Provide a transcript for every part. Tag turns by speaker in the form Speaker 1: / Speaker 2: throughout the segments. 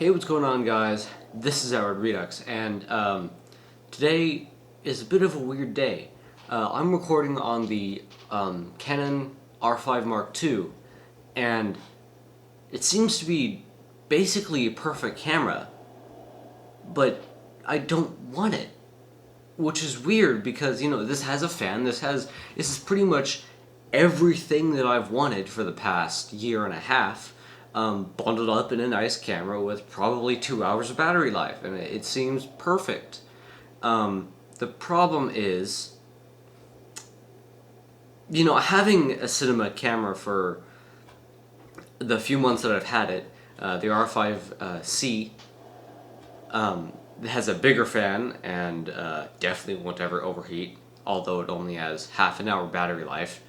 Speaker 1: Hey, what's going on, guys? This is Howard Redux, and today is a bit of a weird day. I'm recording on the Canon R5 Mark II, and it seems to be basically a perfect camera, but I don't want it, which is weird because, this has a fan, this is pretty much everything that I've wanted for the past year and a half, bundled up in a nice camera with probably 2 hours of battery life, and it seems perfect. The problem is, having a cinema camera for the few months that I've had it, the R5C, has a bigger fan and definitely won't ever overheat, although it only has half an hour battery life.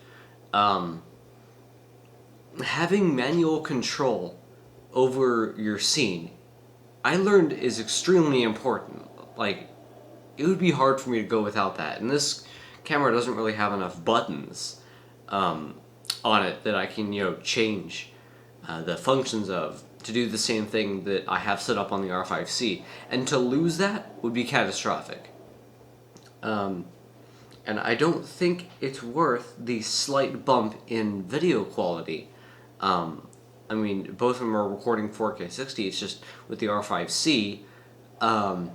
Speaker 1: Having manual control over your scene, I learned, is extremely important. Like, it would be hard for me to go without that. And this camera doesn't really have enough buttons on it that I can, change the functions of to do the same thing that I have set up on the R5C. And to lose that would be catastrophic. And I don't think it's worth the slight bump in video quality. I mean, both of them are recording 4K 60, it's just with the R5C, I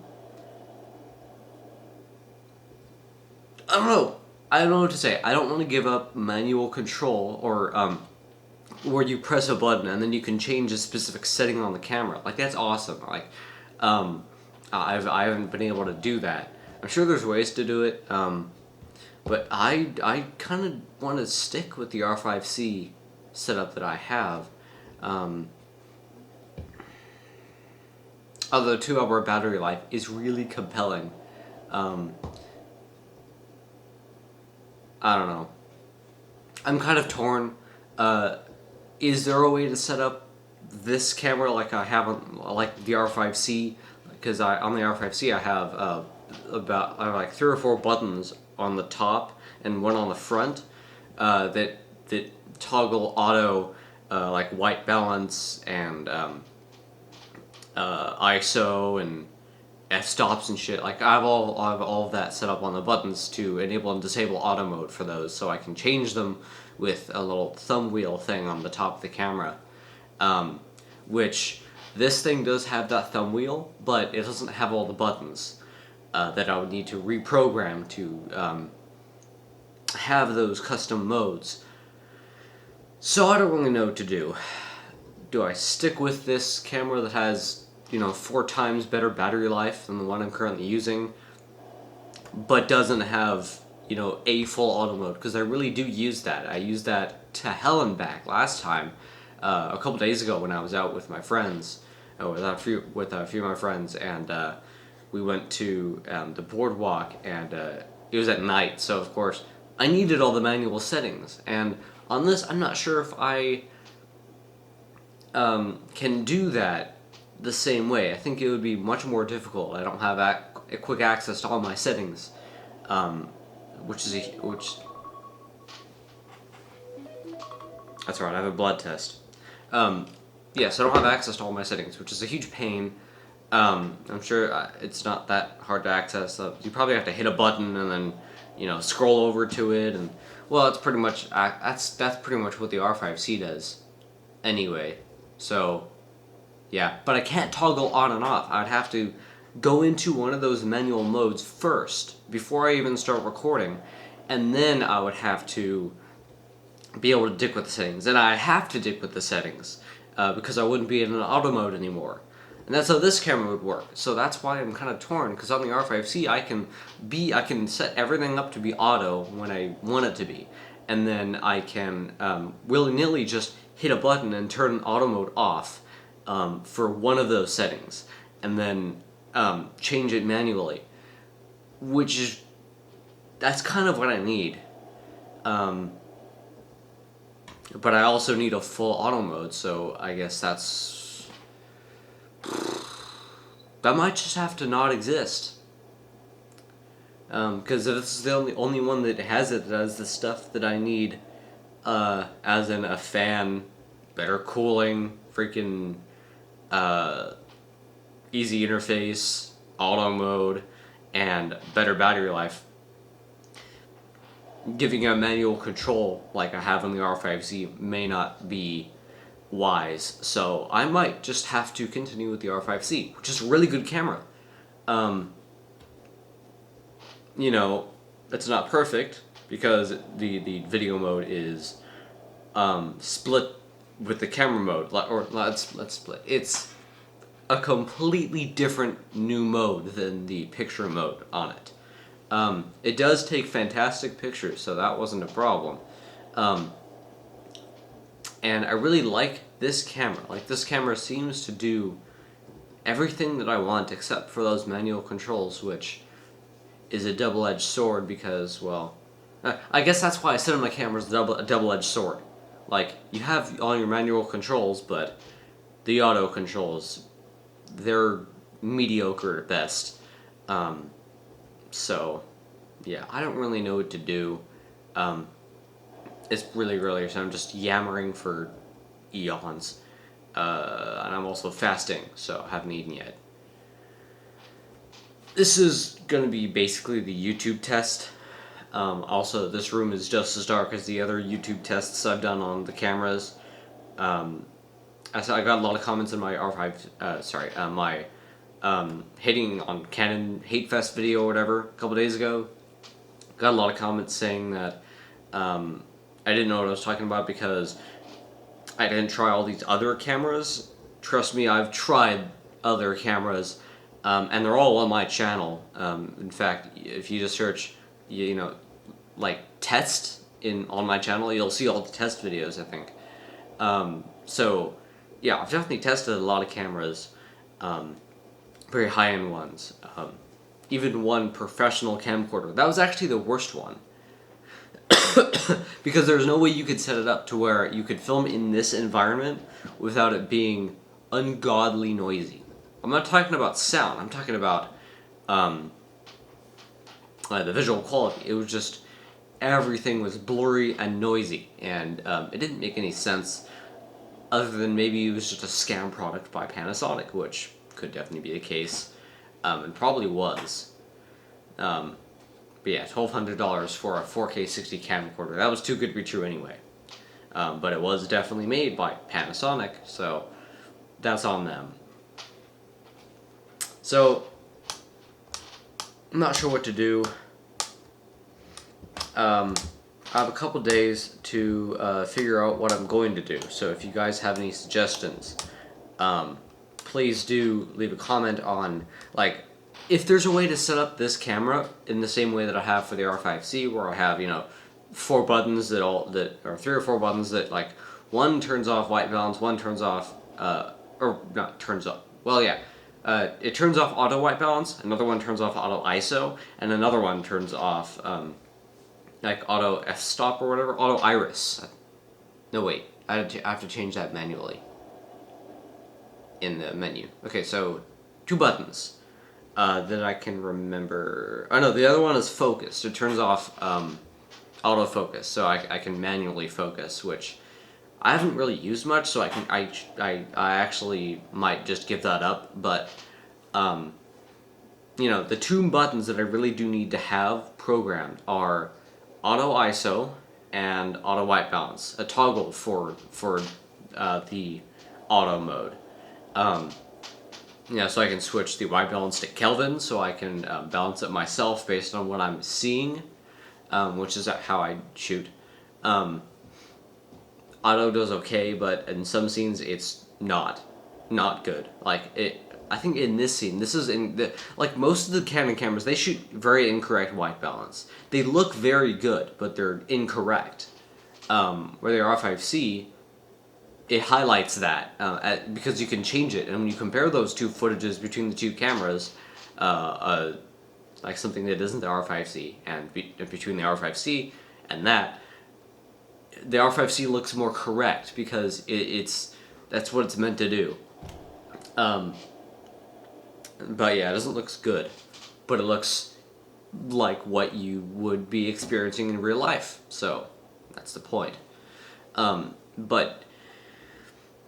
Speaker 1: don't know. I don't know what to say. I don't want to give up manual control or where you press a button and then you can change a specific setting on the camera. Like, that's awesome. Like, I haven't been able to do that. I'm sure there's ways to do it, but I kind of want to stick with the R5C setup that I have. Although 2 hour battery life is really compelling. I don't know. I'm kind of torn. Is there a way to set up this camera like I have on, like the R5C? Because on the R5C I have I have like 3 or 4 buttons on the top and one on the front that toggle auto, like white balance and ISO and f-stops and shit. Like, I have all of that set up on the buttons to enable and disable auto mode for those, so I can change them with a little thumb wheel thing on the top of the camera. Which, this thing does have that thumb wheel, but it doesn't have all the buttons that I would need to reprogram to have those custom modes. So I don't really know what to do. Do I stick with this camera that has, 4 times better battery life than the one I'm currently using, but doesn't have, a full auto mode? Because I really do use that. I used that to hell and back last time, a couple days ago when I was out with my friends, with a few of my friends, and we went to the boardwalk, and it was at night, so of course I needed all the manual settings, and on this I'm not sure if I can do that the same way. I think it would be much more difficult. I don't have a quick access to all my settings, which that's right, I have a blood test. Yes, I don't have access to all my settings, which is a huge pain. I'm sure it's not that hard to access. You probably have to hit a button and then, scroll over to it, and well, it's pretty much that's pretty much what the R5C does, anyway. So, yeah, but I can't toggle on and off. I'd have to go into one of those manual modes first before I even start recording, and then I would have to be able to dick with the settings. And I have to dick with the settings because I wouldn't be in an auto mode anymore. And that's how this camera would work. So that's why I'm kind of torn, because on the R5C I can set everything up to be auto when I want it to be, and then I can willy-nilly just hit a button and turn auto mode off for one of those settings, and then change it manually, that's kind of what I need. But I also need a full auto mode, so I guess that might just have to not exist. Because if this is the only one that has it, that has the stuff that I need, as in a fan, better cooling, freaking easy interface, auto mode, and better battery life, giving a manual control like I have on the R5C may not be wise. So I might just have to continue with the R5C, which is a really good camera. You know, it's not perfect because the video mode is split with the camera mode, or let's split. It's a completely different new mode than the picture mode on it. It does take fantastic pictures, so that wasn't a problem. And I really like this camera. Like, this camera seems to do everything that I want except for those manual controls, which is a double-edged sword because, well, I guess that's why I said on my camera is a double-edged sword. Like, you have all your manual controls, but the auto controls, they're mediocre at best. So, yeah, I don't really know what to do. It's really early, so I'm just yammering for eons. And I'm also fasting, so I haven't eaten yet. This is going to be basically the YouTube test. Also, this room is just as dark as the other YouTube tests I've done on the cameras. I got a lot of comments in my R5, my hating on Canon Hate Fest video or whatever a couple days ago. Got a lot of comments saying that I didn't know what I was talking about because I didn't try all these other cameras. Trust me, I've tried other cameras, and they're all on my channel. In fact, if you just search, you know, like test on my channel, you'll see all the test videos, I think. So, yeah, I've definitely tested a lot of cameras, very high-end ones. Even one professional camcorder. That was actually the worst one. Because there's no way you could set it up to where you could film in this environment without it being ungodly noisy. I'm not talking about sound, I'm talking about the visual quality. It was just, everything was blurry and noisy, and it didn't make any sense other than maybe it was just a scam product by Panasonic, which could definitely be the case, and probably was. But yeah, $1,200 for a 4K 60 camcorder. That was too good to be true anyway. But it was definitely made by Panasonic, so that's on them. So, I'm not sure what to do. I have a couple days to figure out what I'm going to do. So if you guys have any suggestions, please do leave a comment on, like, if there's a way to set up this camera in the same way that I have for the R5C, where I have, you know, 4 buttons or 3 or 4 buttons that, like, one turns off white balance, one turns off, or not turns off, well, yeah, it turns off auto white balance, another one turns off auto ISO, and another one turns off, like, auto f-stop or whatever, auto iris. No, wait, I have to change that manually in the menu. Okay, so 2 buttons. That I can remember. Oh no, the other one is focus. It turns off autofocus, so I can manually focus, which I haven't really used much. So I actually might just give that up. But you know, the 2 buttons that I really do need to have programmed are auto ISO and auto white balance. A toggle for the auto mode. Yeah, so I can switch the white balance to Kelvin, so I can balance it myself based on what I'm seeing, which is how I shoot. Auto does okay, but in some scenes it's not good. Like, I think in this scene, this is like most of the Canon cameras, they shoot very incorrect white balance. They look very good, but they're incorrect. Where the R5C, it highlights that because you can change it, and when you compare those 2 footages between the 2 cameras, like something that isn't the R5C and between the R5C and that, the R5C looks more correct because that's what it's meant to do. But yeah, it doesn't look good, but it looks like what you would be experiencing in real life. So that's the point. But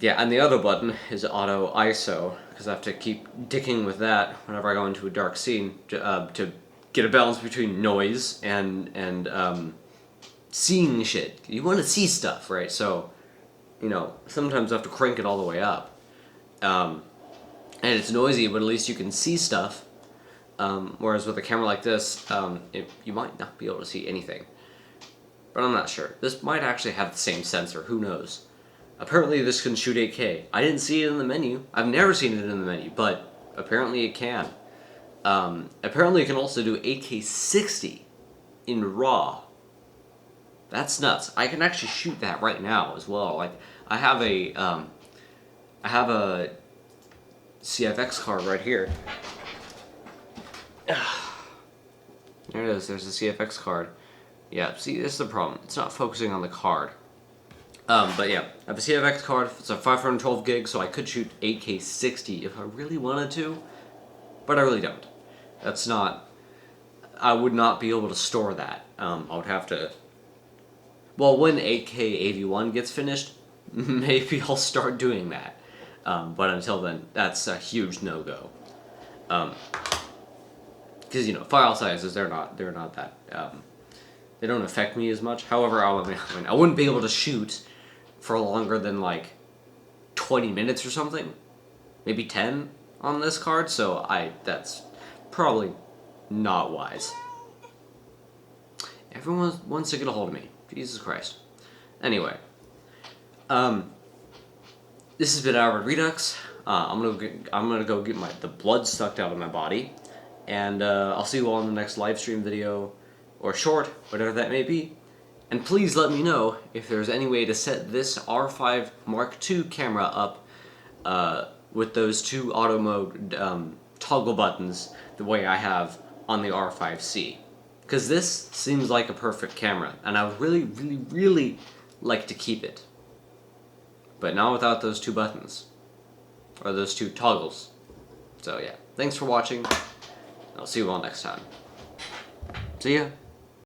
Speaker 1: Yeah, and the other button is auto ISO, because I have to keep dicking with that whenever I go into a dark scene to get a balance between noise and seeing shit. You want to see stuff, right? So, sometimes I have to crank it all the way up. And it's noisy, but at least you can see stuff. Whereas with a camera like this, you might not be able to see anything. But I'm not sure. This might actually have the same sensor, who knows? Apparently this can shoot 8K. I didn't see it in the menu. I've never seen it in the menu, but apparently it can. Apparently it can also do 8K 60 in RAW. That's nuts. I can actually shoot that right now as well. Like, I have a CFX card right here. There it is. There's a CFX card. Yeah, see, this is the problem. It's not focusing on the card. But yeah, I have a CFX card. It's a 512 gig, so I could shoot 8K 60 if I really wanted to, but I really don't. That's not. I would not be able to store that. I would have to. Well, when 8K AV1 gets finished, maybe I'll start doing that. But until then, that's a huge no-go. Because file sizes, they're not that. They don't affect me as much. However, I wouldn't be able to shoot for longer than like 20 minutes or something, maybe 10 on this card. So that's probably not wise. Everyone wants to get a hold of me. Jesus Christ. Anyway, this has been Albert Redux. I'm gonna go get the blood sucked out of my body, and I'll see you all in the next live stream video or short, whatever that may be. And please let me know if there's any way to set this R5 Mark II camera up with those two auto mode toggle buttons the way I have on the R5C. Because this seems like a perfect camera, and I would really, really, really like to keep it. But not without those two buttons. Or those two toggles. So yeah, thanks for watching. I'll see you all next time. See ya.